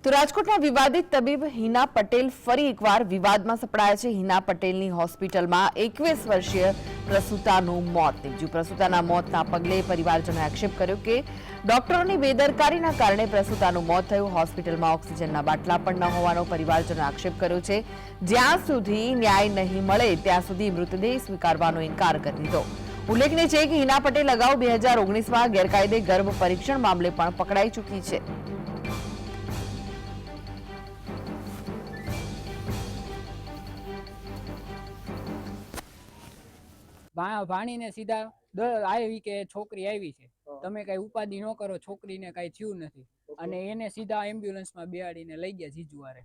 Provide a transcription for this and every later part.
તો રાજકોટના વિવાદિત તબીબ હિના પટેલ ફરી એકવાર વિવાદમાં સપડાયા છે। હિના પટેલની હોસ્પિટલમાં 21 વર્ષીય પ્રસૂતાનું મોત નીપજ્યું। પ્રસૂતાના મોતના પગલે પરિવારજનોએ આક્ષેપ કર્યો કે ડોક્ટરોની બેદરકારીના કારણે પ્રસૂતાનું મોત થયું। હોસ્પિટલમાં ઓક્સિજનના બાટલા પણ ન હોવાનો પરિવારજનોએ આક્ષેપ કર્યો છે। જ્યાં સુધી ન્યાય નહીં મળે ત્યાં સુધી મૃતદેહ સ્વીકારવાનો ઇનકાર કરી દીધો। ઉલ્લેખનીય છે કે હિના પટેલ અગાઉ 2019માં ગેરકાયદે ગર્ભ પરીક્ષણ મામલે પણ પકડાઈ ચૂકી છે। ભાણીને સીધા આવી કે છોકરી આવી છે, તમે કઈ ઉપાધિ ન કરો, છોકરીને કઈ થયું નથી, અને એને સીધા એમ્બ્યુલન્સમાં બેહાડીને લઈ ગયા જીજુવારે।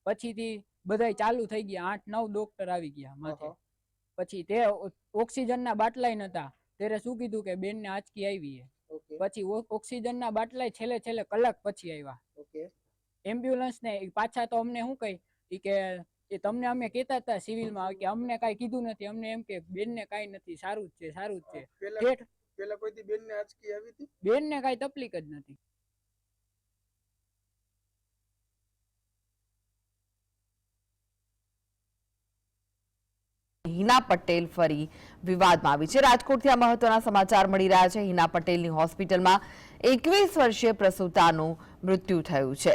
પછીથી બધાય ચાલુ થઈ ગયા, 8-9 ડોક્ટર આવી ગયા માથે। પછી તે ઓક્સિજનના બાટલાય નતા, ત્યારે શું કીધું કે બેનને આંચકી આવી છે। પછી ઓક્સિજનના બાટલાય છેલ્લે કલાક પછી આવ્યા। એમ્બ્યુલન્સ ને પાછા તો અમને શું કહી કે તમને અમે કહેતા હતા સિવિલમાં કે અમને કાંઈ કીધું નથી, અમને એમ કે બેનને કાંઈ નથી, સારું જ છે, સારું જ છે। પેલા કોઈથી બેનને આંચકી આવી હતી? બેનને કાંઈ તકલીફ જ નથી। હિના પટેલ ફરી વિવાદમાં આવી છે। રાજકોટથી આ મહત્વના સમાચાર મળી રહ્યા છે। હિના પટેલની હોસ્પિટલમાં 21 વર્ષીય પ્રસૂતાનું મૃત્યુ થયું છે।